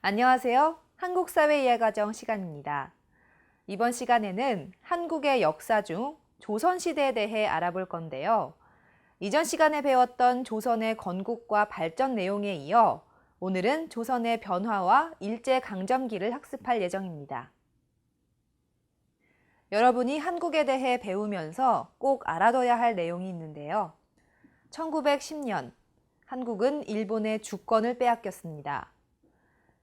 안녕하세요. 한국사회이해과정 시간입니다. 이번 시간에는 한국의 역사 중 조선시대에 대해 알아볼 건데요. 이전 시간에 배웠던 조선의 건국과 발전 내용에 이어 오늘은 조선의 변화와 일제강점기를 학습할 예정입니다. 여러분이 한국에 대해 배우면서 꼭 알아둬야 할 내용이 있는데요. 1910년, 한국은 일본의 주권을 빼앗겼습니다.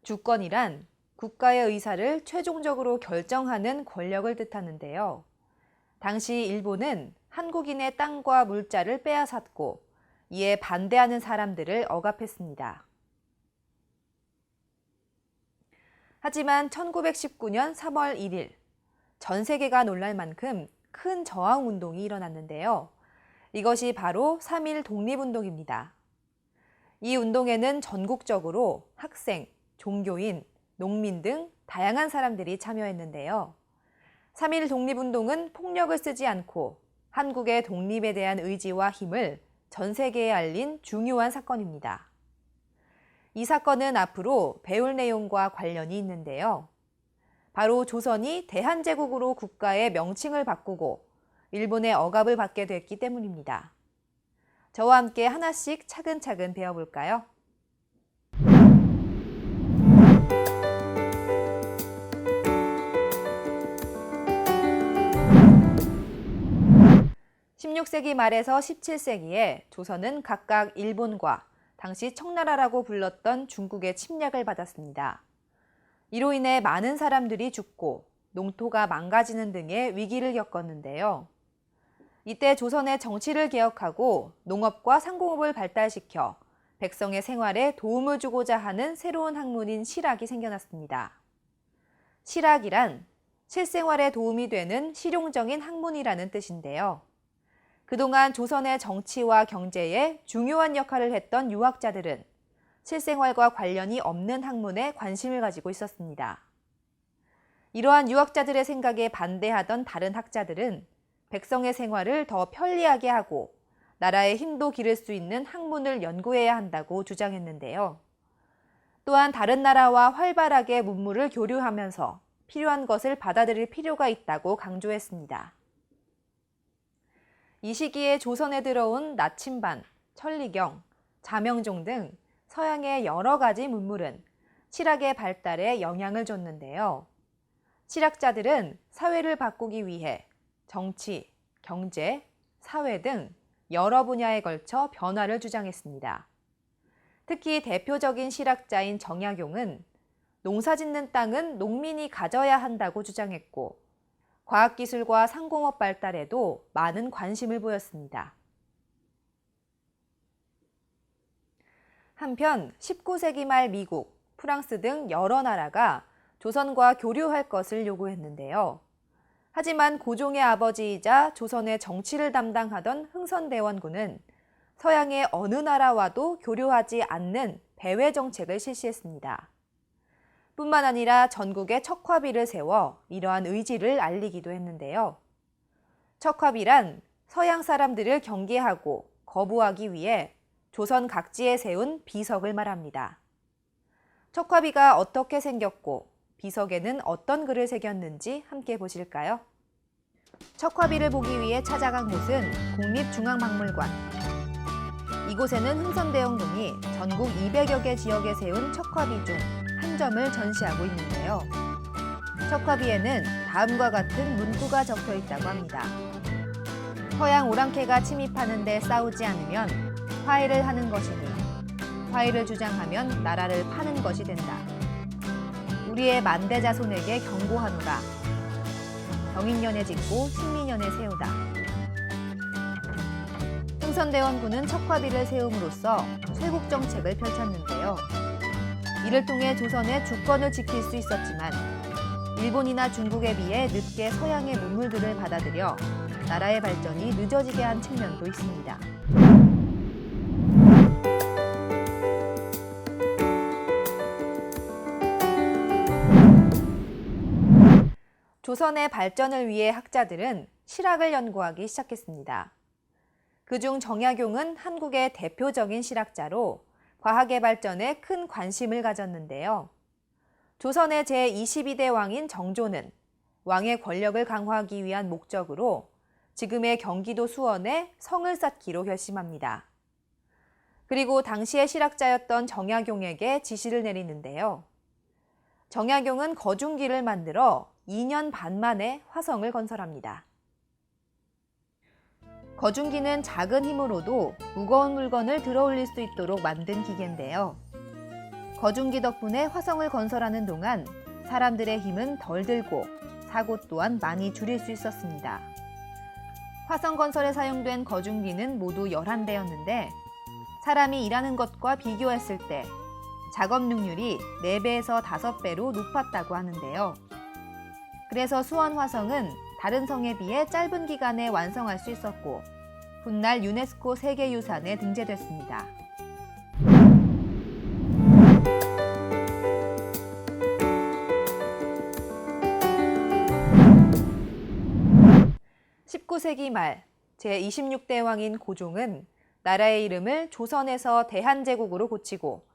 주권이란 국가의 의사를 최종적으로 결정하는 권력을 뜻하는데요. 당시 일본은 한국인의 땅과 물자를 빼앗았고 이에 반대하는 사람들을 억압했습니다. 하지만 1919년 3월 1일 전 세계가 놀랄 만큼 큰 저항운동이 일어났는데요. 이것이 바로 3.1 독립운동입니다. 이 운동에는 전국적으로 학생, 종교인, 농민 등 다양한 사람들이 참여했는데요. 3.1 독립운동은 폭력을 쓰지 않고 한국의 독립에 대한 의지와 힘을 전 세계에 알린 중요한 사건입니다. 이 사건은 앞으로 배울 내용과 관련이 있는데요. 바로 조선이 대한제국으로 국가의 명칭을 바꾸고 일본의 억압을 받게 됐기 때문입니다. 저와 함께 하나씩 차근차근 배워볼까요? (16세기) 말에서 (17세기에) 조선은 각각 일본과 당시 청나라라고 불렀던 중국의 침략을 받았습니다. 이로 인해 많은 사람들이 죽고 농토가 망가지는 등의 위기를 겪었는데요. 이때 조선의 정치를 개혁하고 농업과 상공업을 발달시켜 백성의 생활에 도움을 주고자 하는 새로운 학문인 실학이 생겨났습니다. 실학이란 실생활에 도움이 되는 실용적인 학문이라는 뜻인데요. 그동안 조선의 정치와 경제에 중요한 역할을 했던 유학자들은 실생활과 관련이 없는 학문에 관심을 가지고 있었습니다. 이러한 유학자들의 생각에 반대하던 다른 학자들은 백성의 생활을 더 편리하게 하고 나라의 힘도 기를 수 있는 학문을 연구해야 한다고 주장했는데요. 또한 다른 나라와 활발하게 문물을 교류하면서 필요한 것을 받아들일 필요가 있다고 강조했습니다. 이 시기에 조선에 들어온 나침반, 천리경, 자명종 등 서양의 여러 가지 문물은 실학의 발달에 영향을 줬는데요. 실학자들은 사회를 바꾸기 위해 정치, 경제, 사회 등 여러 분야에 걸쳐 변화를 주장했습니다. 특히 대표적인 실학자인 정약용은 농사짓는 땅은 농민이 가져야 한다고 주장했고 과학기술과 상공업 발달에도 많은 관심을 보였습니다. 한편 19세기 말 미국, 프랑스 등 여러 나라가 조선과 교류할 것을 요구했는데요. 하지만 고종의 아버지이자 조선의 정치를 담당하던 흥선대원군은 서양의 어느 나라와도 교류하지 않는 배회 정책을 실시했습니다. 뿐만 아니라 전국에 척화비를 세워 이러한 의지를 알리기도 했는데요. 척화비란 서양 사람들을 경계하고 거부하기 위해 조선 각지에 세운 비석을 말합니다. 척화비가 어떻게 생겼고 비석에는 어떤 글을 새겼는지 함께 보실까요? 척화비를 보기 위해 찾아간 곳은 국립중앙박물관. 이곳에는 흥선대원군이 전국 200여 개 지역에 세운 척화비 중 한 점을 전시하고 있는데요. 척화비에는 다음과 같은 문구가 적혀 있다고 합니다. 서양 오랑캐가 침입하는 데 싸우지 않으면 화해를 하는 것이니 화해를 주장하면 나라를 파는 것이 된다. 우리의 만대 자손에게 경고하노라. 경인년에 짓고 신민년에 세우다. 흥선대원군은 척화비를 세움으로써 쇄국정책을 펼쳤는데요. 이를 통해 조선의 주권을 지킬 수 있었지만 일본이나 중국에 비해 늦게 서양의 문물들을 받아들여 나라의 발전이 늦어지게 한 측면도 있습니다. 조선의 발전을 위해 학자들은 실학을 연구하기 시작했습니다. 그중 정약용은 한국의 대표적인 실학자로 과학의 발전에 큰 관심을 가졌는데요. 조선의 제22대 왕인 정조는 왕의 권력을 강화하기 위한 목적으로 지금의 경기도 수원에 성을 쌓기로 결심합니다. 그리고 당시의 실학자였던 정약용에게 지시를 내리는데요. 정약용은 거중기를 만들어 2년 반 만에 화성을 건설합니다. 거중기는 작은 힘으로도 무거운 물건을 들어올릴 수 있도록 만든 기계인데요. 거중기 덕분에 화성을 건설하는 동안 사람들의 힘은 덜 들고 사고 또한 많이 줄일 수 있었습니다. 화성 건설에 사용된 거중기는 모두 11대였는데 사람이 일하는 것과 비교했을 때 작업 능률이 4배에서 5배로 높았다고 하는데요. 그래서 수원 화성은 다른 성에 비해 짧은 기간에 완성할 수 있었고 훗날 유네스코 세계유산에 등재됐습니다. (19세기) 말 제26대 왕인 고종은 나라의 이름을 조선에서 대한제국으로 고치고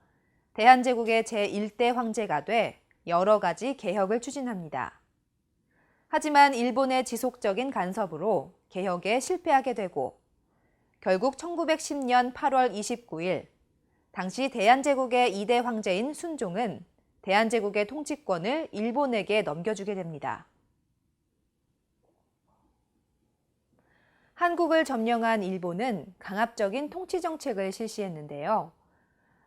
대한제국의 제1대 황제가 돼 여러 가지 개혁을 추진합니다. 하지만 일본의 지속적인 간섭으로 개혁에 실패하게 되고 결국 1910년 8월 29일 당시 대한제국의 2대 황제인 순종은 대한제국의 통치권을 일본에게 넘겨주게 됩니다. 한국을 점령한 일본은 강압적인 통치 정책을 실시했는데요.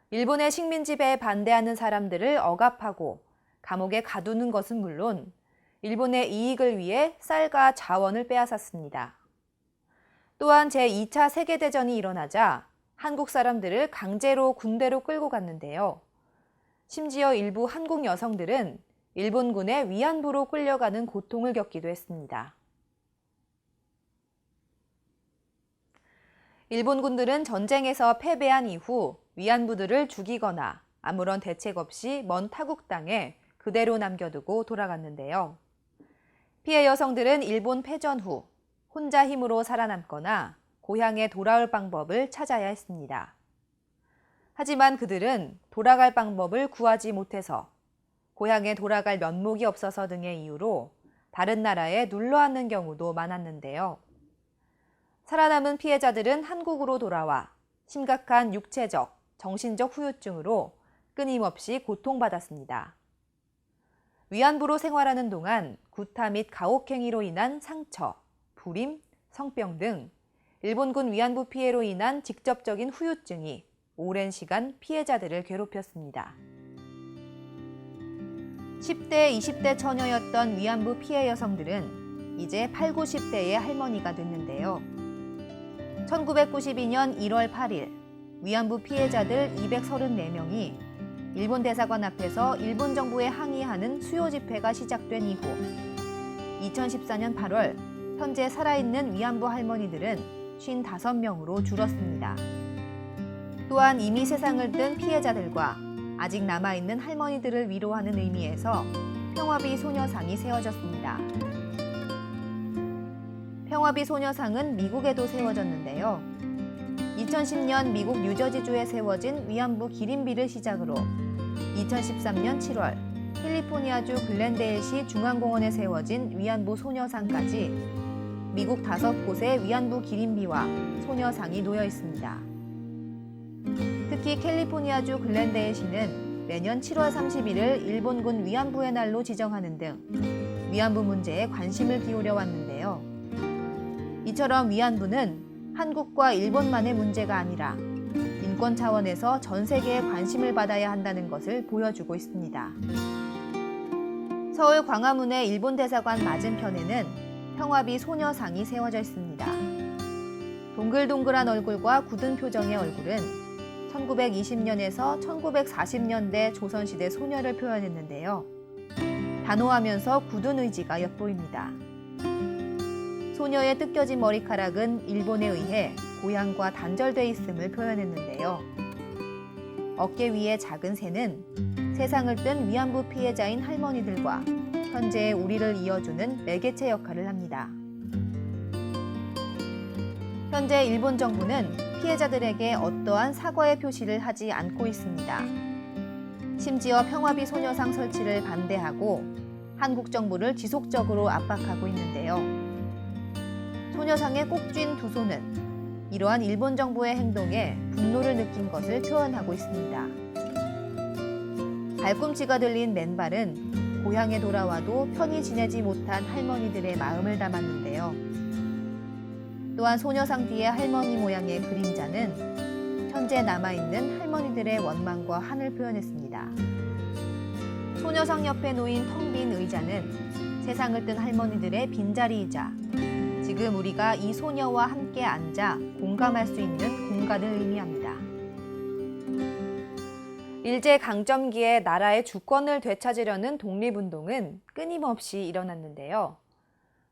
일본의 식민 지배에 반대하는 사람들을 억압하고 감옥에 가두는 것은 물론 일본의 이익을 위해 쌀과 자원을 빼앗았습니다. 또한 제2차 세계대전이 일어나자 한국 사람들을 강제로 군대로 끌고 갔는데요. 심지어 일부 한국 여성들은 일본군의 위안부로 끌려가는 고통을 겪기도 했습니다. 일본군들은 전쟁에서 패배한 이후 위안부들을 죽이거나 아무런 대책 없이 먼 타국 땅에 그대로 남겨두고 돌아갔는데요. 피해 여성들은 일본 패전 후 혼자 힘으로 살아남거나 고향에 돌아올 방법을 찾아야 했습니다. 하지만 그들은 돌아갈 방법을 구하지 못해서 고향에 돌아갈 면목이 없어서 등의 이유로 다른 나라에 눌러앉는 경우도 많았는데요. 살아남은 피해자들은 한국으로 돌아와 심각한 육체적, 정신적 후유증으로 끊임없이 고통받았습니다. 위안부로 생활하는 동안 구타 및 가혹행위로 인한 상처, 불임, 성병 등 일본군 위안부 피해로 인한 직접적인 후유증이 오랜 시간 피해자들을 괴롭혔습니다. 10대, 20대 처녀였던 위안부 피해 여성들은 이제 8, 90대의 할머니가 됐는데요. 1992년 1월 8일 위안부 피해자들 234명이 일본 대사관 앞에서 일본 정부에 항의하는 수요 집회가 시작된 이후 2014년 8월 현재 살아있는 위안부 할머니들은 55명으로 줄었습니다. 또한 이미 세상을 뜬 피해자들과 아직 남아있는 할머니들을 위로하는 의미에서 평화비 소녀상이 세워졌습니다. 평화비 소녀상은 미국에도 세워졌는데요. 2010년 미국 뉴저지주에 세워진 위안부 기림비를 시작으로 2013년 7월 캘리포니아주 글렌데일시 중앙공원에 세워진 위안부 소녀상까지 미국 5곳의 위안부 기림비와 소녀상이 놓여 있습니다. 특히 캘리포니아주 글렌데일시는 매년 7월 31일 일본군 위안부의 날로 지정하는 등 위안부 문제에 관심을 기울여 왔는데요. 이처럼 위안부는 한국과 일본만의 문제가 아니라 인권 차원에서 전 세계의 관심을 받아야 한다는 것을 보여주고 있습니다. 서울 광화문의 일본 대사관 맞은편에는 평화비 소녀상이 세워져 있습니다. 동글동글한 얼굴과 굳은 표정의 얼굴은 1920년에서 1940년대 조선시대 소녀를 표현했는데요. 단호하면서 굳은 의지가 엿보입니다. 소녀의 뜯겨진 머리카락은 일본에 의해 고향과 단절돼 있음을 표현했는데요. 어깨 위의 작은 새는 세상을 뜬 위안부 피해자인 할머니들과 현재의 우리를 이어주는 매개체 역할을 합니다. 현재 일본 정부는 피해자들에게 어떠한 사과의 표시를 하지 않고 있습니다. 심지어 평화비 소녀상 설치를 반대하고 한국 정부를 지속적으로 압박하고 있는데요. 소녀상에 꼭 쥔 두 손은 이러한 일본 정부의 행동에 분노를 느낀 것을 표현하고 있습니다. 발꿈치가 들린 맨발은 고향에 돌아와도 편히 지내지 못한 할머니들의 마음을 담았는데요. 또한 소녀상 뒤의 할머니 모양의 그림자는 현재 남아있는 할머니들의 원망과 한을 표현했습니다. 소녀상 옆에 놓인 텅 빈 의자는 세상을 뜬 할머니들의 빈자리이자 지금 우리가 이 소녀와 함께 앉아 공감할 수 있는 공간을 의미합니다. 일제강점기에 나라의 주권을 되찾으려는 독립운동은 끊임없이 일어났는데요.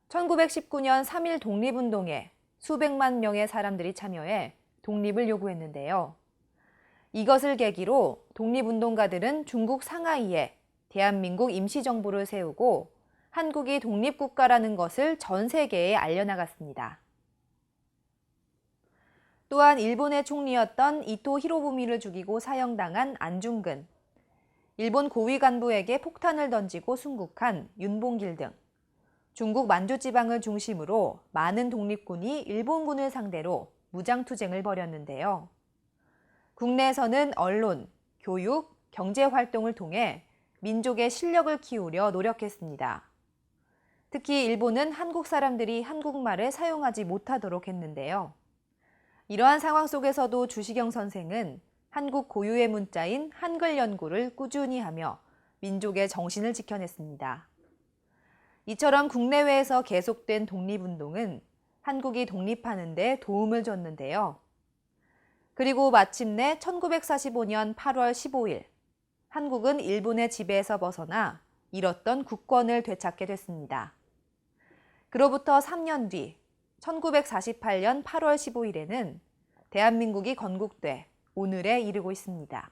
1919년 3.1 독립운동에 수백만 명의 사람들이 참여해 독립을 요구했는데요. 이것을 계기로 독립운동가들은 중국 상하이에 대한민국 임시정부를 세우고 한국이 독립국가라는 것을 전 세계에 알려나갔습니다. 또한 일본의 총리였던 이토 히로부미를 죽이고 사형당한 안중근, 일본 고위 간부에게 폭탄을 던지고 순국한 윤봉길 등 중국 만주지방을 중심으로 많은 독립군이 일본군을 상대로 무장투쟁을 벌였는데요. 국내에서는 언론, 교육, 경제활동을 통해 민족의 실력을 키우려 노력했습니다. 특히 일본은 한국 사람들이 한국말을 사용하지 못하도록 했는데요. 이러한 상황 속에서도 주시경 선생은 한국 고유의 문자인 한글 연구를 꾸준히 하며 민족의 정신을 지켜냈습니다. 이처럼 국내외에서 계속된 독립운동은 한국이 독립하는 데 도움을 줬는데요. 그리고 마침내 1945년 8월 15일, 한국은 일본의 지배에서 벗어나 잃었던 국권을 되찾게 됐습니다. 그로부터 3년 뒤 1948년 8월 15일에는 대한민국이 건국돼 오늘에 이르고 있습니다.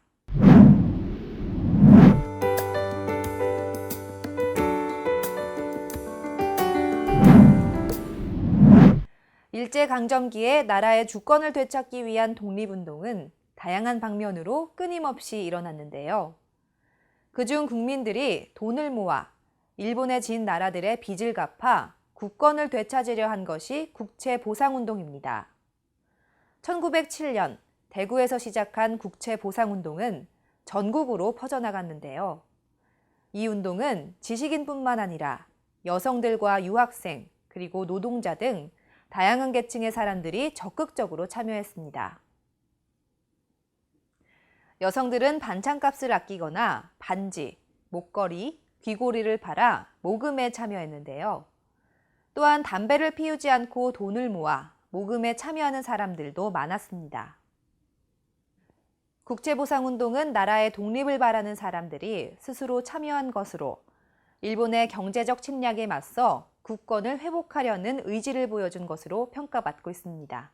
일제강점기에 나라의 주권을 되찾기 위한 독립운동은 다양한 방면으로 끊임없이 일어났는데요. 그중 국민들이 돈을 모아 일본에 진 나라들의 빚을 갚아 국권을 되찾으려 한 것이 국채보상운동입니다. 1907년 대구에서 시작한 국채보상운동은 전국으로 퍼져나갔는데요. 이 운동은 지식인뿐만 아니라 여성들과 유학생, 그리고 노동자 등 다양한 계층의 사람들이 적극적으로 참여했습니다. 여성들은 반찬값을 아끼거나 반지, 목걸이, 귀고리를 팔아 모금에 참여했는데요. 또한 담배를 피우지 않고 돈을 모아 모금에 참여하는 사람들도 많았습니다. 국채보상운동은 나라의 독립을 바라는 사람들이 스스로 참여한 것으로 일본의 경제적 침략에 맞서 국권을 회복하려는 의지를 보여준 것으로 평가받고 있습니다.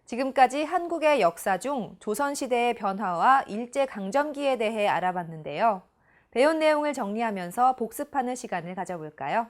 지금까지 한국의 역사 중 조선시대의 변화와 일제강점기에 대해 알아봤는데요. 배운 내용을 정리하면서 복습하는 시간을 가져볼까요?